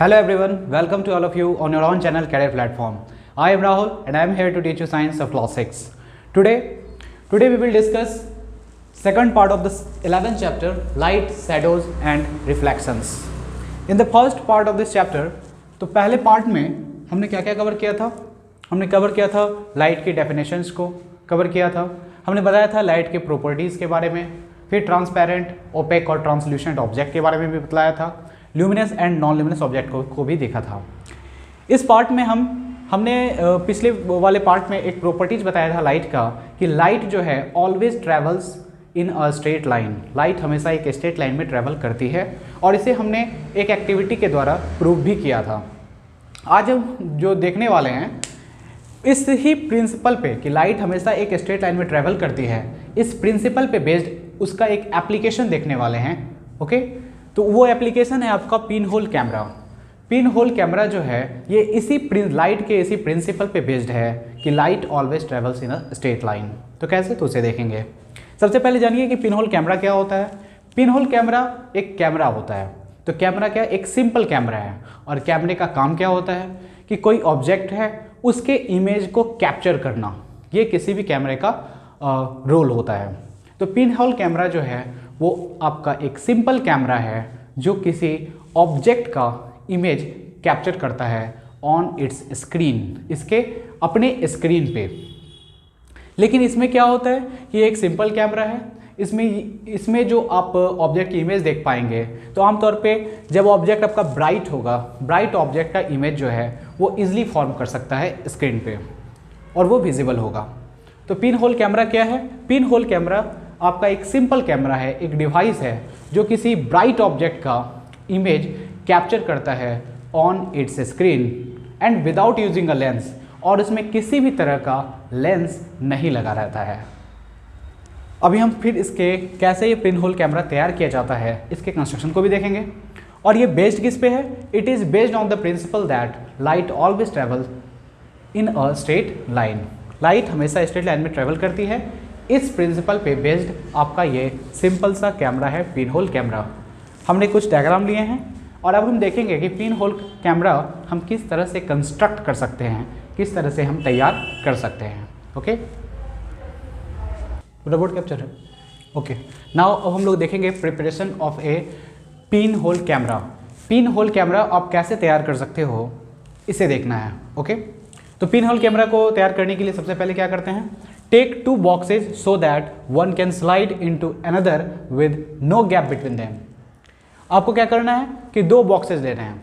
Hello everyone, welcome to all of you on your own channel Career Platform. I am Rahul and I am here to teach you science of class 6. Today we will discuss second part of this 11th chapter, light, shadows and reflections. In the first part of this chapter, तो पहले part में हमने क्या क्या cover किया था? हमने cover किया था लाइट की डेफिनेशंस को कवर किया था, हमने बताया था लाइट के प्रॉपर्टीज़ के बारे में, फिर ट्रांसपेरेंट, ओपेक और ट्रांसल्यूसेंट ऑब्जेक्ट के बारे में भी बताया था, luminous and non luminous object को भी देखा था। इस पार्ट में हमने पिछले वाले पार्ट में एक प्रॉपर्टीज बताया था लाइट का कि लाइट जो है always travels in a straight line. Light हमेशा एक स्ट्रेट लाइन में ट्रेवल करती है और इसे हमने एक एक्टिविटी के द्वारा प्रूव भी किया था। आज हम जो देखने वाले हैं इस ही प्रिंसिपल पे कि लाइट हमेशा एक स्ट्रेट लाइन में ट्रेवल करती है, इस प्रिंसिपल पे बेस्ड उसका एक एप्लीकेशन देखने वाले हैं। ओके, तो वो एप्लीकेशन है आपका pin hole camera. Pin hole camera जो है ये इसी लाइट के इसी प्रिंसिपल पे बेस्ड है कि light always travels in a straight line. तो कैसे, तो उसे देखेंगे। सबसे पहले जानिए कि पिन होल कैमरा क्या होता है। पिन होल कैमरा एक कैमरा होता है। तो कैमरा क्या, एक सिंपल कैमरा है और कैमरे का काम क्या होता है कि कोई ऑब्जेक्ट है उसके इमेज को कैप्चर करना, ये किसी भी कैमरे का रोल होता है। तो पिन होल कैमरा जो है वो आपका एक सिंपल कैमरा है जो किसी ऑब्जेक्ट का इमेज कैप्चर करता है ऑन इट्स स्क्रीन, इसके अपने स्क्रीन पे। लेकिन इसमें क्या होता है कि ये एक सिंपल कैमरा है, इसमें जो आप ऑब्जेक्ट की इमेज देख पाएंगे तो आमतौर पे जब ऑब्जेक्ट आपका ब्राइट होगा, ब्राइट ऑब्जेक्ट का इमेज जो है वो इजीली फॉर्म कर सकता है स्क्रीन पे और वो विजिबल होगा। तो पिन होल कैमरा क्या है? पिन होल कैमरा आपका एक सिंपल कैमरा है, एक डिवाइस है जो किसी ब्राइट ऑब्जेक्ट का इमेज कैप्चर करता है on it's screen and without using a lens, और इसमें किसी भी तरह का लेंस नहीं लगा रहता है। अभी हम फिर इसके कैसे ये पिन होल कैमरा तैयार किया जाता है इसके कंस्ट्रक्शन को भी देखेंगे। और ये बेस्ड किस पे है? It is based on the principal that light always travel in a straight line. Light हमेशा स्ट्रेट लाइन में ट्रेवल करती है। इस प्रिंसिपल पे बेस्ड आपका ये सिंपल सा कैमरा है पिन होल कैमरा। हमने कुछ डायग्राम लिए हैं और अब हम देखेंगे कि पिन होल कैमरा हम किस तरह से कंस्ट्रक्ट कर सकते हैं, किस तरह से हम तैयार कर सकते हैं। ओके, रोबोट कैप्चर है। ओके, नाउ अब हम लोग देखेंगे preparation of A pin hole camera. Pin hole camera आप कैसे तैयार कर सकते हो इसे देखना है। ओके, तो पिन होल कैमरा को तैयार करने के लिए सबसे पहले क्या करते हैं, take 2 boxes so that one can slide into another with no gap between them. आपको क्या करना है कि 2 बॉक्सेज लेने हैं,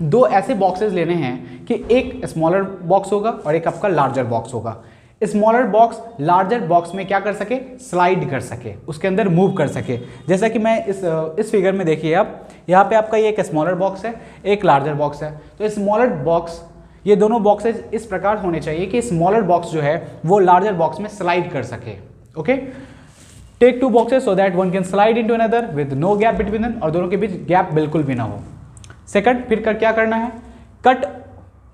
2 ऐसे बॉक्सेज लेने हैं कि एक स्मॉलर बॉक्स होगा और एक आपका लार्जर बॉक्स होगा। स्मॉलर बॉक्स लार्जर बॉक्स में क्या कर सके, स्लाइड कर सके, उसके अंदर मूव कर सके। जैसा कि मैं इस फिगर में देखिए आप, यहाँ पे आपका ये एक स्मॉलर बॉक्स है, एक लार्जर बॉक्स है। तो स्मॉलर बॉक्स, ये दोनों बॉक्सेज इस प्रकार होने चाहिए कि स्मॉलर बॉक्स जो है वो लार्जर बॉक्स में स्लाइड कर सके। Okay, take 2 boxes so that one can slide into another with no gap between them, और दोनों के बीच गैप बिल्कुल भी ना हो। सेकंड, फिर क्या करना है, cut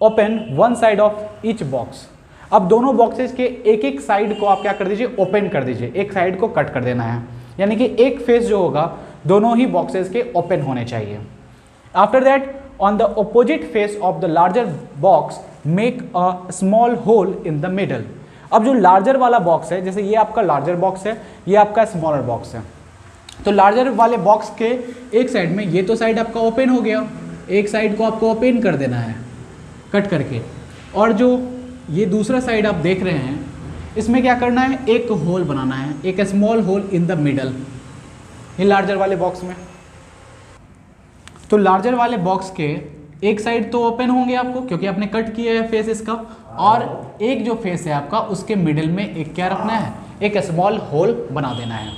open one side of each box. अब दोनों बॉक्सेज के एक एक साइड को आप क्या कर दीजिए, ओपन कर दीजिए, एक साइड को कट कर देना है, यानी कि एक फेस जो होगा दोनों ही बॉक्सेज के ओपन होने चाहिए। After that on the opposite face of the larger box make a small hole in the middle। अब जो लार्जर वाला बॉक्स है, जैसे ये आपका लार्जर बॉक्स है, ये आपका स्मॉलर बॉक्स है, तो लार्जर वाले बॉक्स के एक साइड में ये तो साइड आपका ओपन हो गया, एक साइड को आपको ओपन कर देना है कट करके, और जो ये दूसरा साइड आप देख रहे हैं इसमें क्या करना है, एक होल बनाना है, एक small hole in the middle, ये लार्जर वाले बॉक्स में। तो लार्जर वाले बॉक्स के एक साइड तो ओपन होंगे आपको क्योंकि आपने कट किया है फेस इसका, और एक जो फेस है आपका उसके मिडिल में एक क्या रखना है, एक स्मॉल होल बना देना है।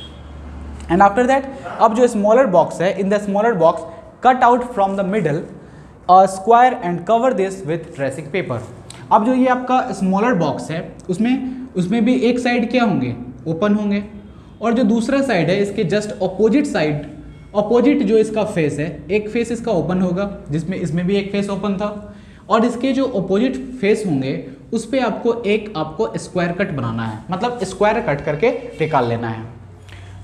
एंड आफ्टर दैट, अब जो स्मॉलर बॉक्स है, in the smaller box cut out from the middle a square and cover this with tracing paper. अब जो ये आपका स्मॉलर बॉक्स है उसमें भी एक साइड क्या होंगे, ओपन होंगे, और जो दूसरा साइड है इसके जस्ट अपोजिट साइड, अपोजिट जो इसका फेस है, एक फेस इसका ओपन होगा जिसमें इसमें भी एक फेस ओपन था, और इसके जो अपोजिट फेस होंगे उस पर आपको स्क्वायर कट बनाना है, मतलब स्क्वायर कट करके निकाल लेना है।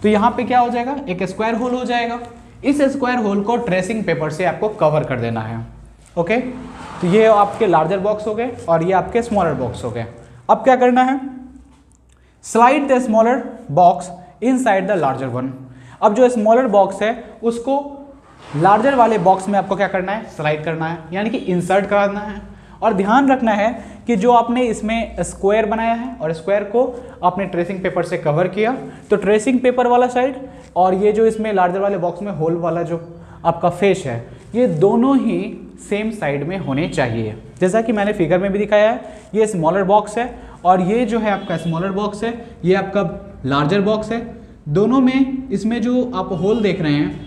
तो यहाँ पे क्या हो जाएगा, एक स्क्वायर होल हो जाएगा। इस स्क्वायर होल को ट्रेसिंग पेपर से आपको कवर कर देना है। ओके, तो ये आपके लार्जर बॉक्स हो गए और ये आपके स्मॉलर बॉक्स हो गए। अब क्या करना है, slide the smaller box inside the larger one. अब जो स्मॉलर बॉक्स है उसको लार्जर वाले बॉक्स में आपको क्या करना है, स्लाइड करना है, यानी कि इंसर्ट करना है। और ध्यान रखना है कि जो आपने इसमें स्क्वायर बनाया है और स्क्वायर को आपने ट्रेसिंग पेपर से कवर किया, तो ट्रेसिंग पेपर वाला साइड और ये जो इसमें लार्जर वाले बॉक्स में होल वाला जो आपका फेस है, ये दोनों ही सेम साइड में होने चाहिए। जैसा कि मैंने फिगर में भी दिखाया है, ये स्मॉलर बॉक्स है और ये जो है आपका स्मॉलर बॉक्स है, ये आपका लार्जर बॉक्स है। दोनों में इसमें जो आप होल देख रहे हैं,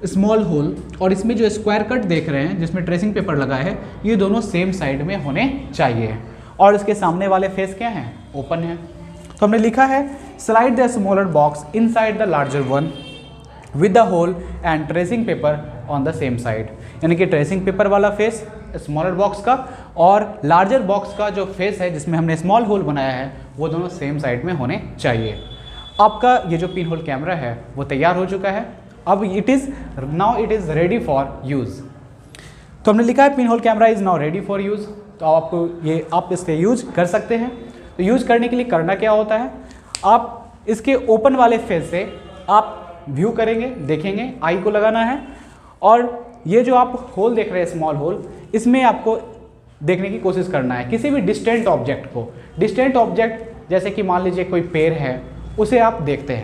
स्मॉल होल, और इसमें जो स्क्वायर कट देख रहे हैं जिसमें ट्रेसिंग पेपर लगा है, ये दोनों सेम साइड में होने चाहिए। और इसके सामने वाले फेस क्या हैं, ओपन है। तो हमने लिखा है slide the smaller box inside the larger one with the hole and tracing paper on the same side, यानी कि ट्रेसिंग पेपर वाला फेस स्मॉलर बॉक्स का और लार्जर बॉक्स का जो फेस है जिसमें हमने स्मॉल होल बनाया है, वो दोनों सेम साइड में होने चाहिए। आपका ये जो पिन होल कैमरा है वो तैयार हो चुका है। अब now it is ready for use. तो हमने लिखा है pin hole camera is now ready for use. तो आपको आप इसके यूज कर सकते हैं। तो यूज करने के लिए करना क्या होता है, आप इसके ओपन वाले फेस से आप व्यू करेंगे, देखेंगे, आई को लगाना है और ये जो आप होल देख रहे हैं स्मॉल होल, इसमें आपको देखने की कोशिश करना है किसी भी डिस्टेंट ऑब्जेक्ट को। डिस्टेंट ऑब्जेक्ट जैसे कि मान लीजिए कोई पेड़ है, उसे आप देखते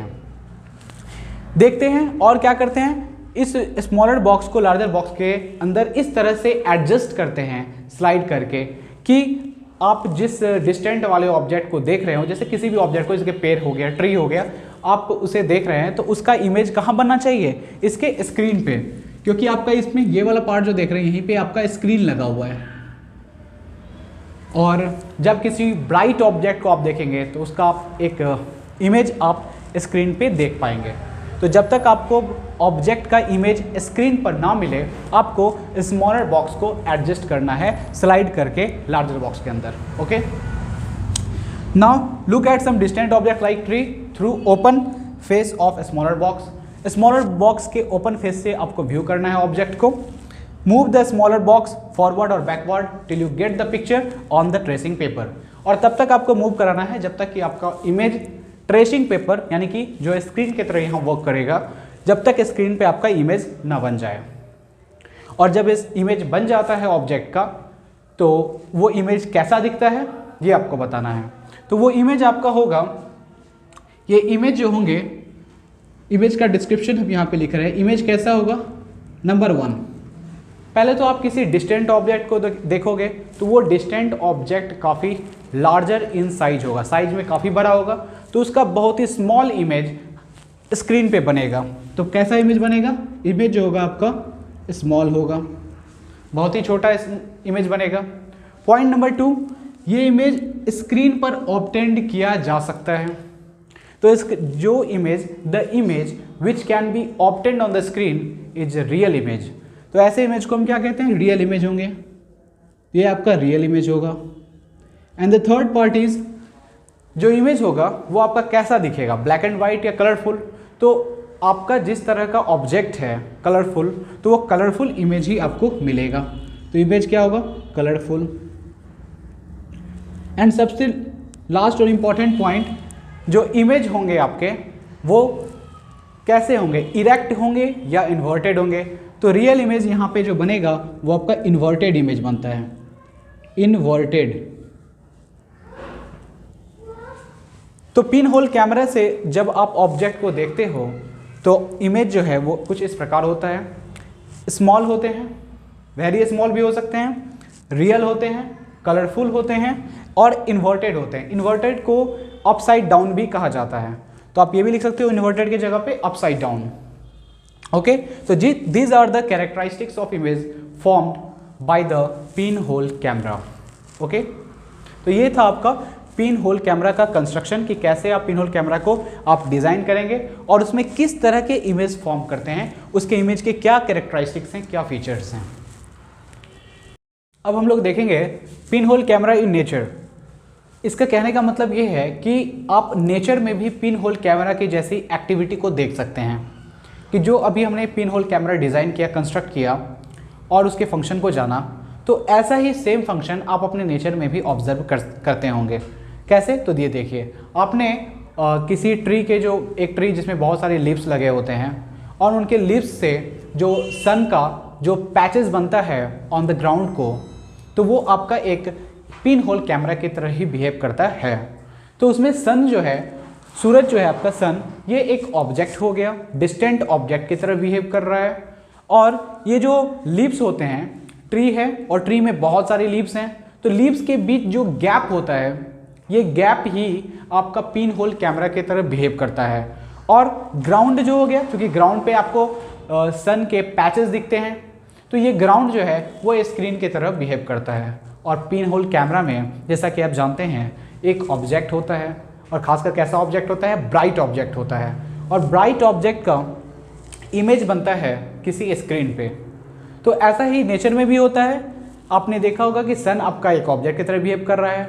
हैं और क्या करते हैं, इस स्मॉलर बॉक्स को लार्जर बॉक्स के अंदर इस तरह से एडजस्ट करते हैं स्लाइड करके कि आप जिस डिस्टेंट वाले ऑब्जेक्ट को देख रहे हो, जैसे किसी भी ऑब्जेक्ट को, इसके पेड़ हो गया, ट्री हो गया, आप उसे देख रहे हैं तो उसका इमेज कहाँ बनना चाहिए, इसके स्क्रीन पे, क्योंकि आपका इसमें ये वाला पार्ट जो देख रहे हैं यहीं पे आपका स्क्रीन लगा हुआ है। और जब किसी ब्राइट ऑब्जेक्ट को आप देखेंगे तो उसका आप एक इमेज आप स्क्रीन पे देख पाएंगे। तो जब तक आपको ऑब्जेक्ट का इमेज स्क्रीन पर ना मिले, आपको स्मॉलर बॉक्स को एडजस्ट करना है स्लाइड करके लार्जर बॉक्स के अंदर। Okay, now look at some distant object like tree through open face of smaller box. Smaller box के ओपन फेस से आपको व्यू करना है ऑब्जेक्ट को। Move the smaller box forward और backward till you get the picture on the tracing paper. और तब तक आपको मूव कराना है जब तक कि आपका इमेज ट्रेसिंग पेपर यानी कि जो स्क्रीन की तरह यहाँ वर्क करेगा, जब तक स्क्रीन पे आपका इमेज ना बन जाए। और जब इस इमेज बन जाता है ऑब्जेक्ट का, तो वो इमेज कैसा दिखता है ये आपको बताना है। तो वो इमेज आपका होगा, ये इमेज जो होंगे, इमेज का डिस्क्रिप्शन हम यहाँ पे लिख रहे हैं। इमेज कैसा होगा, नंबर 1, पहले तो आप किसी डिस्टेंट ऑब्जेक्ट को देखोगे तो वो डिस्टेंट ऑब्जेक्ट काफ़ी लार्जर इन साइज होगा, साइज में काफ़ी बड़ा होगा, तो उसका बहुत ही स्मॉल इमेज स्क्रीन पे बनेगा। तो कैसा इमेज बनेगा, इमेज जो होगा आपका स्मॉल होगा, बहुत ही छोटा इमेज बनेगा। पॉइंट नंबर 2, ये इमेज स्क्रीन पर ऑब्टेन्ड किया जा सकता है। तो इस जो image, the image which can be obtained on the screen is real image. तो ऐसे इमेज को हम क्या कहते हैं, रियल इमेज होंगे। ये आपका रियल इमेज होगा। And the third part is, जो इमेज होगा वो आपका कैसा दिखेगा, ब्लैक एंड वाइट या कलरफुल। तो आपका जिस तरह का ऑब्जेक्ट है कलरफुल, तो वो कलरफुल इमेज ही आपको मिलेगा। तो इमेज क्या होगा, कलरफुल। एंड सबसे लास्ट और इम्पॉर्टेंट पॉइंट, जो इमेज होंगे आपके वो कैसे होंगे, इरेक्ट होंगे या इन्वर्टेड होंगे। तो रियल इमेज यहाँ पे जो बनेगा वो आपका इन्वर्टेड इमेज बनता है, इन्वर्टेड। तो पिन होल कैमरा से जब आप ऑब्जेक्ट को देखते हो तो इमेज जो है वो कुछ इस प्रकार होता है। स्मॉल होते हैं, वेरी स्मॉल भी हो सकते हैं, रियल होते हैं, कलरफुल होते हैं और इन्वर्टेड होते हैं। इन्वर्टेड को अपसाइड डाउन भी कहा जाता है, तो आप ये भी लिख सकते हो इन्वर्टेड की जगह पे अपसाइड डाउन। ओके, तो these are the characteristics of image formed by the pinhole camera. Okay, तो ये था आपका पिन होल कैमरा का कंस्ट्रक्शन कि कैसे आप पिन होल कैमरा को आप डिज़ाइन करेंगे और उसमें किस तरह के इमेज फॉर्म करते हैं, उसके इमेज के क्या कैरेक्टरिस्टिक्स हैं, क्या फीचर्स हैं। अब हम लोग देखेंगे pin hole camera in nature. इसका कहने का मतलब ये है कि आप नेचर में भी पिन होल कैमरा की जैसी एक्टिविटी को देख सकते हैं कि जो अभी हमने पिन होल कैमरा डिज़ाइन किया, कंस्ट्रक्ट किया, और उसके फंक्शन को जाना, तो ऐसा ही सेम फंक्शन आप अपने नेचर में भी ऑब्जर्व करते होंगे। कैसे? तो ये देखिए, आपने किसी ट्री के जो एक ट्री जिसमें बहुत सारे लीव्स लगे होते हैं और उनके लीव्स से जो सन का जो पैचेस बनता है ऑन द ग्राउंड को, तो वो आपका एक पिन होल कैमरा की तरह ही बिहेव करता है। तो उसमें सन जो है, सूरज जो है आपका सन, ये एक ऑब्जेक्ट हो गया, डिस्टेंट ऑब्जेक्ट की तरह बिहेव कर रहा है। और ये जो लीव्स होते हैं, ट्री है और ट्री में बहुत सारे लीव्स हैं, तो लीव्स के बीच जो गैप होता है, ये गैप ही आपका पिन होल कैमरा की तरह बिहेव करता है। और ग्राउंड जो हो गया, क्योंकि ग्राउंड पे आपको सन के पैचेस दिखते हैं, तो ये ग्राउंड जो है वो स्क्रीन की तरह बिहेव करता है। और पिन होल कैमरा में जैसा कि आप जानते हैं एक ऑब्जेक्ट होता है, और खासकर कैसा ऑब्जेक्ट होता है? ब्राइट ऑब्जेक्ट होता है। और ब्राइट ऑब्जेक्ट का इमेज बनता है किसी स्क्रीन पे। तो ऐसा ही नेचर में भी होता है। आपने देखा होगा कि सन आपका एक ऑब्जेक्ट की तरह बिहेव कर रहा है,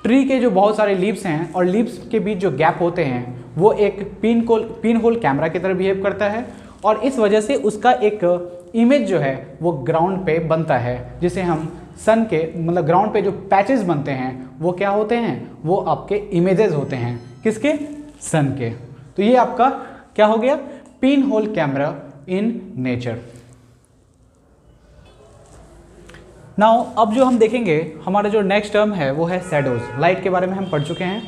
ट्री के जो बहुत सारे लीव्स हैं और लीव्स के बीच जो गैप होते हैं वो एक पिन होल कैमरा की तरह बिहेव करता है, और इस वजह से उसका एक इमेज जो है वो ग्राउंड पे बनता है, जिसे हम सन के मतलब ग्राउंड पे जो पैचेस बनते हैं वो क्या होते हैं? वो आपके इमेजेस होते हैं। किसके? सन के। तो ये आपका क्या हो गया? Pin hole camera in nature. Now अब जो हम देखेंगे, हमारा जो नेक्स्ट टर्म है वो है शैडोज। लाइट के बारे में हम पढ़ चुके हैं,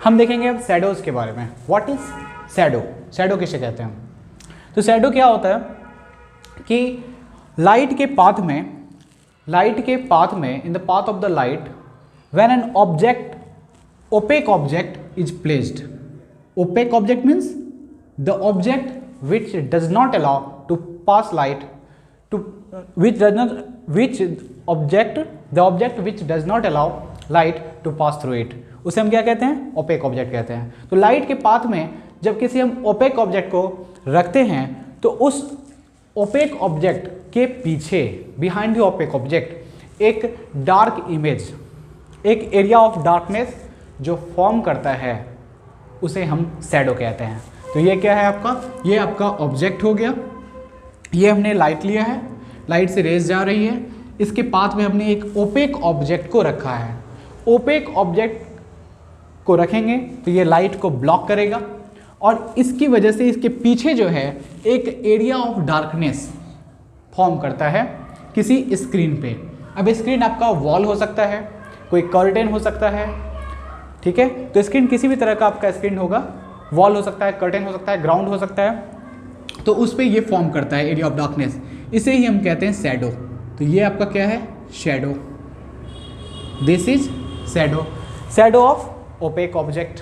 हम देखेंगे अब शैडोज के बारे में। What is shadow? शैडो किसे कहते हैं? तो शैडो क्या होता है कि लाइट के पाथ में इन the path of the light when an object, opaque object is placed. Opaque object means the object which does not allow to pass light to the object which does not allow light to pass through it, उसे हम क्या कहते हैं? Opaque object कहते हैं। तो light के path में जब किसी हम ओपेक ऑब्जेक्ट को रखते हैं तो उस ओपेक ऑब्जेक्ट के पीछे, बिहाइंड द ओपेक ऑब्जेक्ट, एक डार्क इमेज, एक एरिया ऑफ डार्कनेस जो फॉर्म करता है, उसे हम शैडो कहते हैं। तो ये क्या है आपका? ये आपका ऑब्जेक्ट हो गया। ये हमने लाइट लिया है, लाइट से रेज जा रही है, इसके पाथ में हमने एक ओपेक ऑब्जेक्ट को रखा है। ओपेक ऑब्जेक्ट को रखेंगे तो ये लाइट को ब्लॉक करेगा, और इसकी वजह से इसके पीछे जो है एक एरिया ऑफ डार्कनेस फॉर्म करता है किसी स्क्रीन पे। अब स्क्रीन आपका वॉल हो सकता है, कोई कर्टेन हो सकता है, ठीक है? तो स्क्रीन किसी भी तरह का आपका स्क्रीन होगा, वॉल हो सकता है, कर्टेन हो सकता है, ग्राउंड हो सकता है, तो उस पर ये फॉर्म करता है एरिया ऑफ डार्कनेस। इसे ही हम कहते हैं शैडो। तो ये आपका क्या है? Shadow. This is shadow, shadow of opaque object.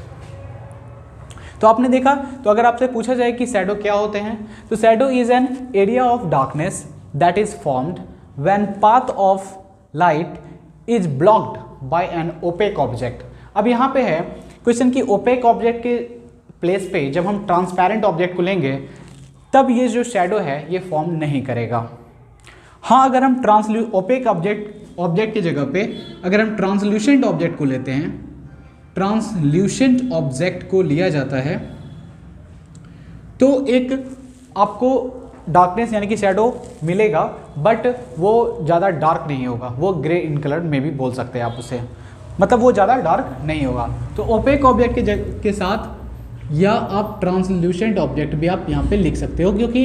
तो आपने देखा, तो अगर आपसे पूछा जाए कि शैडो क्या होते हैं, तो shadow is an area of darkness that is formed when path of light is blocked by an opaque object. अब यहाँ पे है क्वेश्चन कि ओपेक ऑब्जेक्ट के प्लेस पे जब हम ट्रांसपेरेंट ऑब्जेक्ट को लेंगे तब ये जो शैडो है ये फॉर्म नहीं करेगा। हाँ, अगर हम ओपेक ऑब्जेक्ट की जगह पे अगर हम ट्रांसल्यूसेंट ऑब्जेक्ट को लेते हैं, ट्रांसल्यूसेंट ऑब्जेक्ट को लिया जाता है, तो एक आपको डार्कनेस यानी कि शैडो मिलेगा, बट वो ज़्यादा डार्क नहीं होगा, वो ग्रे इन कलर में भी बोल सकते हैं आप उसे, मतलब वो ज़्यादा डार्क नहीं होगा। तो ओपेक ऑब्जेक्ट के साथ या आप ट्रांसल्यूसेंट ऑब्जेक्ट भी आप यहाँ पे लिख सकते हो, क्योंकि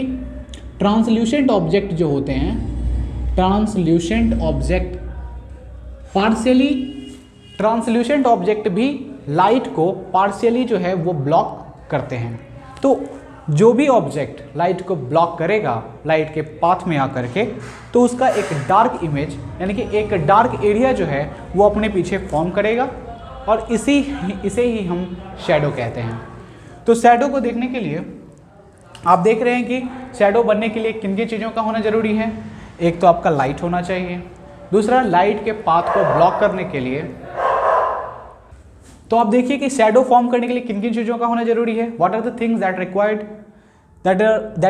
ट्रांसल्यूसेंट ऑब्जेक्ट जो होते हैं, translucent object partially, translucent object भी लाइट को पार्शियली जो है वो ब्लॉक करते हैं। तो जो भी ऑब्जेक्ट लाइट को ब्लॉक करेगा लाइट के पाथ में आकर के, तो उसका एक डार्क इमेज यानी कि एक डार्क एरिया जो है वो अपने पीछे फॉर्म करेगा, और इसे ही हम शैडो कहते हैं। तो शैडो को देखने के लिए आप देख रहे हैं कि शैडो बनने के लिए किन किन चीज़ों का होना जरूरी है। एक तो आपका लाइट होना चाहिए, दूसरा लाइट के पाथ को ब्लॉक करने के लिए, तो आप देखिए कि शैडो फॉर्म करने के लिए किन किन चीज़ों का होना जरूरी है। What are the things that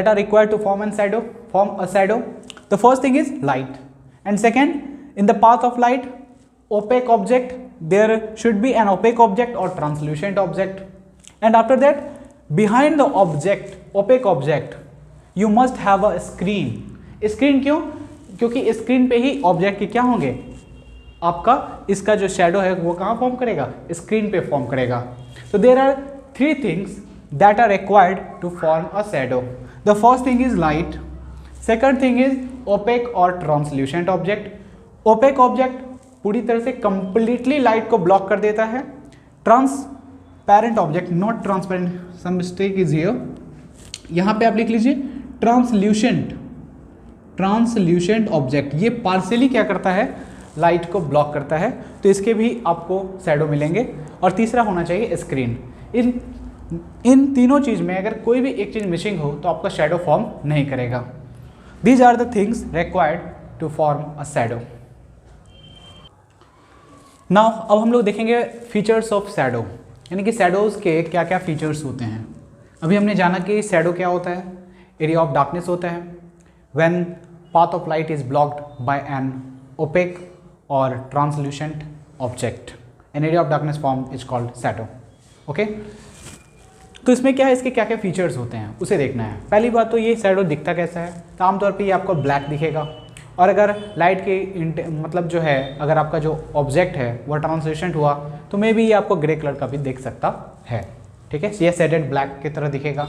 are required to form a shadow. The first thing is light, and second, in the path of light opaque object, there should be an opaque object or translucent object, and after that behind the object, opaque object, you must have a screen. Screen क्यों? क्योंकि screen पे ही object के क्या होंगे, आपका इसका जो shadow है वो कहाँ फॉर्म करेगा, स्क्रीन पे फॉर्म करेगा। तो there are 3 things that are required to form a shadow. The first thing is light, second thing is opaque और ट्रांसल्यूसेंट ऑब्जेक्ट। ओपेक ऑब्जेक्ट पूरी तरह से कंप्लीटली लाइट को ब्लॉक कर देता है। Transparent object, not transparent, some mistake is here, यहाँ पे आप लिख लीजिए ट्रांसल्यूसेंट। ट्रांसल्यूसेंट ऑब्जेक्ट ये पार्शियली क्या करता है, लाइट को ब्लॉक करता है, तो इसके भी आपको शैडो मिलेंगे। और तीसरा होना चाहिए स्क्रीन। इन तीनों चीज़ में अगर कोई भी एक चीज़ मिसिंग हो तो आपका शैडो फॉर्म नहीं करेगा। These are the things required to form a shadow. Now अब हम लोग देखेंगे फीचर्स ऑफ शैडो, यानी कि शैडोज़ के क्या क्या फीचर्स होते हैं। अभी हमने जाना कि शैडो क्या होता है, एरिया ऑफ डार्कनेस होता है, when path of light is blocked by an opaque और translucent object, an area of darkness form is called shadow. Okay, तो इसमें क्या है, इसके क्या क्या फीचर्स होते हैं उसे देखना है। पहली बात तो ये शैडो दिखता कैसा है, तो आमतौर पे ये आपको ब्लैक दिखेगा, और अगर लाइट के मतलब जो है, अगर आपका जो ऑब्जेक्ट है वो ट्रांसल्यूसेंट हुआ तो मे बी ये आपको ग्रे कलर का भी दिख सकता है। ठीक है, ये शेडेड ब्लैक की तरह दिखेगा।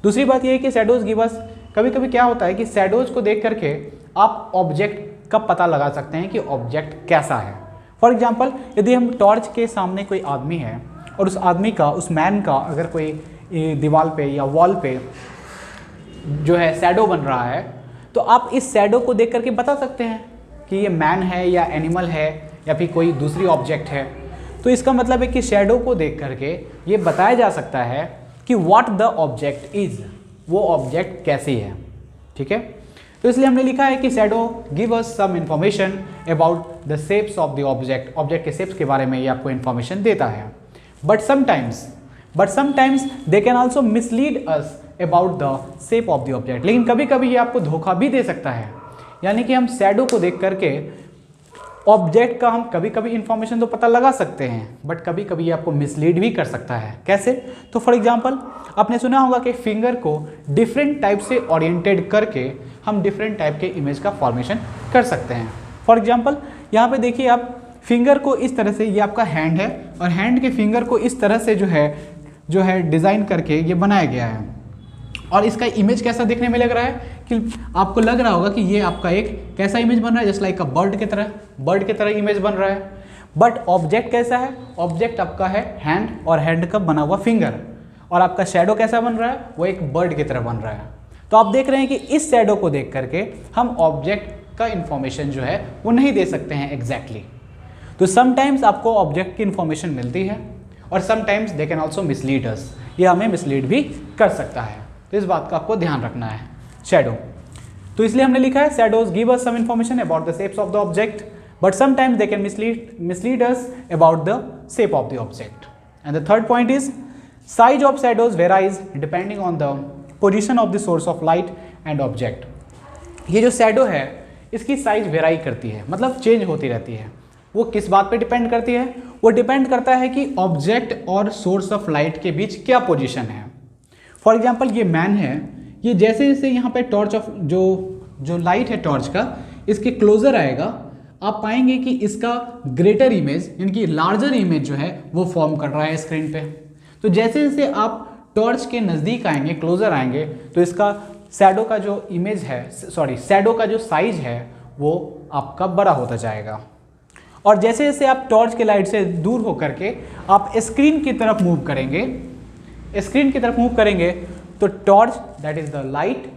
दूसरी बात ये है कि शैडोज़ गिव अस, कभी कभी क्या होता है कि शैडोज़ को देख करके आप ऑब्जेक्ट का पता लगा सकते हैं कि ऑब्जेक्ट कैसा है। फॉर एग्जाम्पल, यदि हम टॉर्च के सामने कोई आदमी है और उस आदमी का, उस मैन का अगर कोई दीवार पे या वॉल पे जो है शैडो बन रहा है, तो आप इस शैडो को देख करके बता सकते हैं कि ये मैन है या एनिमल है या फिर कोई दूसरी ऑब्जेक्ट है। तो इसका मतलब है कि शैडो को देख करके ये बताया जा सकता है कि व्हाट द ऑब्जेक्ट इज, वो ऑब्जेक्ट कैसी है। ठीक है, तो इसलिए हमने लिखा है कि shadow give us some information about the shapes of the object, object के शेप्स के बारे में ये आपको इंफॉर्मेशन देता है। But sometimes they can also mislead us about the shape of the object, लेकिन कभी कभी ये आपको धोखा भी दे सकता है। यानी कि हम शैडो को देख करके ऑब्जेक्ट का हम कभी कभी इंफॉर्मेशन तो पता लगा सकते हैं, बट कभी कभी ये आपको मिसलीड भी कर सकता है। कैसे? तो फॉर एग्जांपल, आपने सुना होगा कि फिंगर को डिफरेंट टाइप से ओरिएंटेड करके हम डिफरेंट टाइप के इमेज का फॉर्मेशन कर सकते हैं। फॉर एग्जांपल, यहाँ पे देखिए आप फिंगर को इस तरह से, ये आपका हैंड है और हैंड के फिंगर को इस तरह से जो है डिज़ाइन करके ये बनाया गया है, और इसका इमेज कैसा दिखने में लग रहा है कि आपको लग रहा होगा कि ये आपका एक कैसा इमेज बन रहा है, जस्ट लाइक अ बर्ड की तरह इमेज बन रहा है। बट ऑब्जेक्ट कैसा है? ऑब्जेक्ट आपका है हैंड और हैंड का बना हुआ फिंगर, और आपका शैडो कैसा बन रहा है? वो एक बर्ड की तरह बन रहा है। तो आप देख रहे हैं कि इस शैडो को देख करके हम ऑब्जेक्ट का इंफॉर्मेशन जो है वो नहीं दे सकते हैं एग्जैक्टली। तो समटाइम्स आपको ऑब्जेक्ट की इंफॉर्मेशन मिलती है और sometimes they can also mislead us, ये हमें मिसलीड भी कर सकता है। तो इस बात का आपको ध्यान रखना है शैडो। तो इसलिए हमने लिखा है shadows give us some information about the shapes of the object, but sometimes they can mislead us about the shape of the object. And the third point is size of shadows varies depending on the position of the source of light and object. ये जो shadow है इसकी size वेराई करती है, मतलब change होती रहती है। वो किस बात पे डिपेंड करती है? वो डिपेंड करता है कि ऑब्जेक्ट और सोर्स ऑफ लाइट के बीच क्या पोजीशन है। फॉर एग्जांपल, ये मैन है, ये जैसे जैसे यहाँ पे टॉर्च ऑफ जो लाइट है टॉर्च का, इसके क्लोजर आएगा, आप पाएंगे कि इसका ग्रेटर इमेज यानी कि लार्जर इमेज जो है वो फॉर्म कर रहा है स्क्रीन पे। तो जैसे जैसे आप टॉर्च के नज़दीक आएंगे, क्लोजर आएंगे, तो इसका शैडो का जो इमेज है, शैडो का जो साइज है वो आपका बड़ा होता जाएगा। और जैसे जैसे आप टॉर्च के लाइट से दूर होकर के आप स्क्रीन की तरफ मूव करेंगे, तो torch that is the light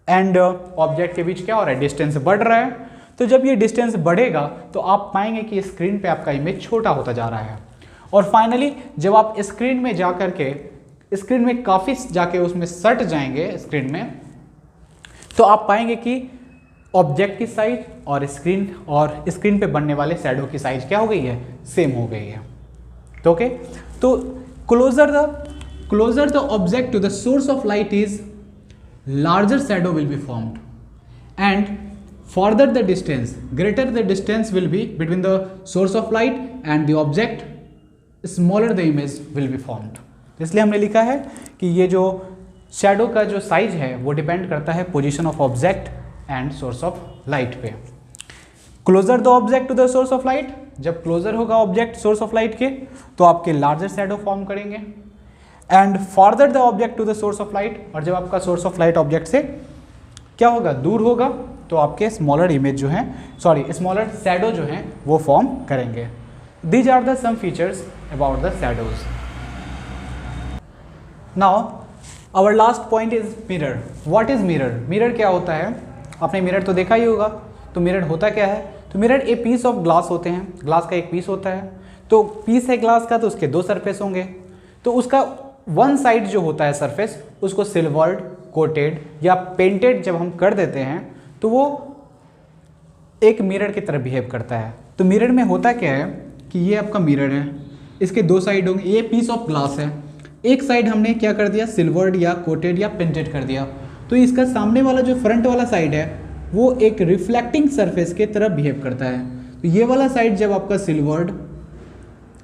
and object के बीच क्या हो रहा है? डिस्टेंस बढ़ रहा है। तो जब ये डिस्टेंस बढ़ेगा तो आप पाएंगे कि स्क्रीन पे आपका इमेज छोटा होता जा रहा है, और फाइनली जब आप स्क्रीन में जा करके स्क्रीन में काफ़ी जाके उसमें सट जाएंगे स्क्रीन में, तो आप पाएंगे कि ऑब्जेक्ट की साइज और स्क्रीन पे बनने वाले शैडो की साइज क्या हो गई है? सेम हो गई है। तो ओके, तो closer the object to the source of light is larger shadow will be formed, and further the distance, greater the distance will be between the source of light and the object, smaller the image will be formed. इसलिए हमने लिखा है कि ये जो shadow का जो size है वो डिपेंड करता है position of object and source of light पे। Closer the object to the source of light, जब क्लोजर होगा ऑब्जेक्ट सोर्स ऑफ लाइट के तो आपके लार्जर शैडो फॉर्म करेंगे। And farther the object to the source of light, और जब आपका सोर्स ऑफ लाइट ऑब्जेक्ट से क्या होगा, दूर होगा, तो आपके स्मॉलर इमेज जो है स्मॉलर शैडो जो हैं वो फॉर्म करेंगे। These are the some features about the shadows. Now our last point is mirror. What is mirror? Mirror क्या होता है? आपने मिरर तो देखा ही होगा। तो मिरर होता क्या है? तो mirror a piece of glass होते हैं, ग्लास का एक पीस होता है। तो पीस है ग्लास का, तो उसके दो सरफेस होंगे। तो उसका वन साइड जो होता है सरफेस, उसको सिल्वर्ड, कोटेड या पेंटेड जब हम कर देते हैं तो वो एक मिरर की तरह बिहेव करता है। तो मिरर में होता क्या है कि ये आपका मिरर है, इसके दो साइड होंगे। ये पीस ऑफ ग्लास है, एक साइड हमने क्या कर दिया, सिल्वर्ड या कोटेड या पेंटेड कर दिया। तो इसका सामने वाला जो फ्रंट वाला साइड है वो एक रिफ्लेक्टिंग सरफेस के तरह बिहेव करता है। तो ये वाला साइड जब आपका सिल्वर्ड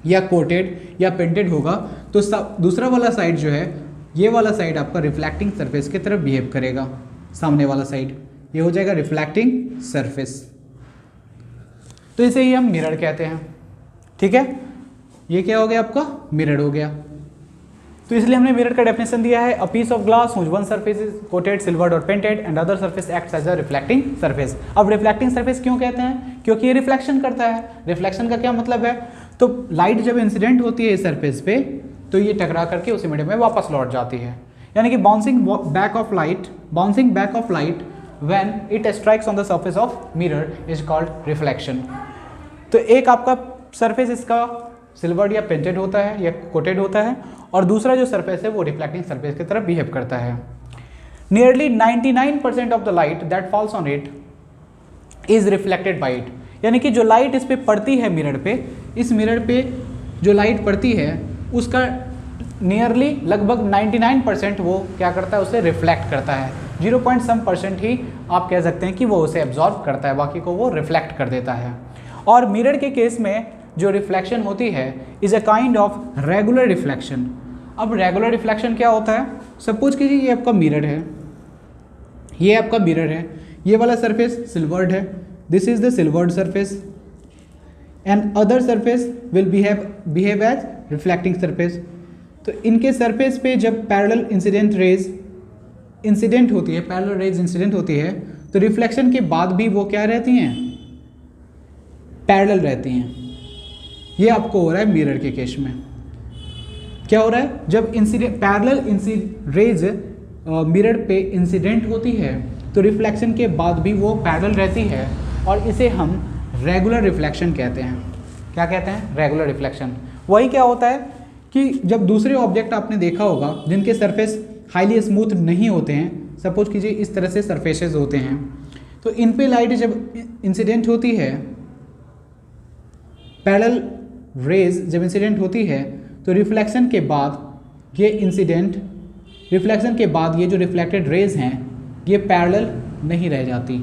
या कोटेड या पेंटेड होगा तो दूसरा वाला साइड जो है, ये वाला साइड आपका रिफ्लेक्टिंग सरफेस की तरह बिहेव करेगा। सामने वाला साइड ये हो जाएगा रिफ्लेक्टिंग सरफेस। तो इसे ही हम मिरर कहते हैं। ठीक है, ये क्या हो गया आपका, मिरर हो गया। तो इसलिए हमने मिरर का डेफिनेशन दिया है, a piece of glass which one surface is coated, silvered और painted and other surface acts as a reflecting surface. अब रिफ्लेक्टिंग सरफेस क्यों कहते हैं? क्योंकि ये रिफ्लेक्शन करता है। रिफ्लेक्शन का क्या मतलब है? तो लाइट जब इंसिडेंट होती है इस सरफेस पे तो ये टकरा करके उसी मीडियम में वापस लौट जाती है। यानी कि bouncing back of light when it strikes on the surface of mirror is called reflection. तो एक आपका सरफेस इसका सिल्वर्ड या पेंटेड होता है या कोटेड होता है, और दूसरा जो सरफेस है वो रिफ्लेक्टिंग सरफेस की तरह बिहेव करता है। Nearly 99% of the light that falls on it is reflected by it. यानी कि जो लाइट इस पे पड़ती है मिरर पे, इस मिरर पे जो लाइट पड़ती है उसका नियरली लगभग 99% वो क्या करता है, उसे रिफ्लेक्ट करता है। 0.some% ही आप कह सकते हैं कि वो उसे एब्जॉर्ब करता है, बाकी को वो रिफ्लेक्ट कर देता है। और मिरर के केस में जो रिफ्लेक्शन होती है is a kind of regular reflection. अब रेगुलर रिफ्लेक्शन क्या होता है? सपोज कीजिए ये आपका मिरर है, ये आपका मिरर है, ये वाला सरफेस सिल्वर्ड है, this is the silvered surface and other surface will behave as reflecting surface. तो इनके सरफेस पे जब पैरेलल रेज इंसिडेंट होती है तो रिफ्लेक्शन के बाद भी वो क्या रहती हैं, पैरेलल रहती हैं। ये आपको हो रहा है मिरर के केस में। क्या हो रहा है? जब पैरेलल रेज मिरर पे इंसिडेंट होती है तो रिफ्लेक्शन के बाद भी वो पैरेलल रहती है, और इसे हम रेगुलर रिफ्लेक्शन कहते हैं। क्या कहते हैं? Regular reflection. वही क्या होता है कि जब दूसरे ऑब्जेक्ट आपने देखा होगा जिनके सरफेस हाईली स्मूथ नहीं होते हैं, सपोज कीजिए इस तरह से सरफेसेस होते हैं, तो इन पे लाइट जब इंसिडेंट होती है, पैरेलल रेज जब इंसिडेंट होती है तो रिफ्लेक्शन के बाद ये जो रिफ्लेक्टेड रेज हैं ये पैरेलल नहीं रह जाती।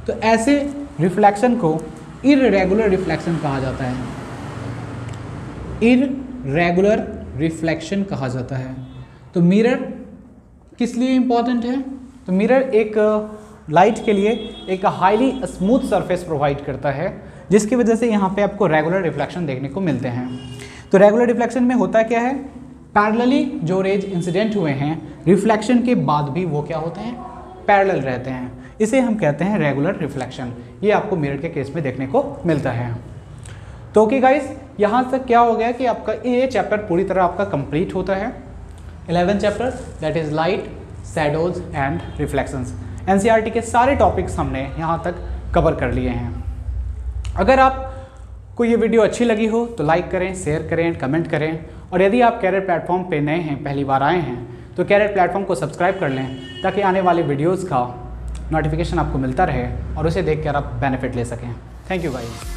तो ऐसे रिफ्लेक्शन को इररेगुलर रिफ्लेक्शन कहा जाता है। इररेगुलर रिफ्लेक्शन कहा जाता है। तो मिरर किस लिए इम्पॉर्टेंट है? तो मिरर एक लाइट के लिए एक हाईली स्मूथ सरफेस प्रोवाइड करता है, जिसकी वजह से यहाँ पे आपको रेगुलर रिफ्लेक्शन देखने को मिलते हैं। तो रेगुलर रिफ्लेक्शन में होता क्या है, पैरेलली जो रेज इंसिडेंट हुए हैं रिफ्लेक्शन के बाद भी वो क्या होते हैं, पैरेलल रहते हैं। इसे हम कहते हैं रेगुलर रिफ्लेक्शन। ये आपको मिरर के केस में देखने को मिलता है। तो ओके गाइस, यहाँ तक क्या हो गया कि आपका ये चैप्टर पूरी तरह आपका कंप्लीट होता है। 11th chapter that is light, shadows and reflections. NCERT के सारे टॉपिक्स हमने यहाँ तक कवर कर लिए हैं। अगर आपको ये वीडियो अच्छी लगी हो तो लाइक करें, शेयर करें, कमेंट करें, और यदि आप कैरियर प्लेटफॉर्म पे नए हैं, पहली बार आए हैं, तो कैरियर प्लेटफॉर्म को सब्सक्राइब कर लें ताकि आने वाले वीडियोज़ का नोटिफिकेशन आपको मिलता रहे और उसे देख कर आप बेनिफिट ले सकें। Thank you guys.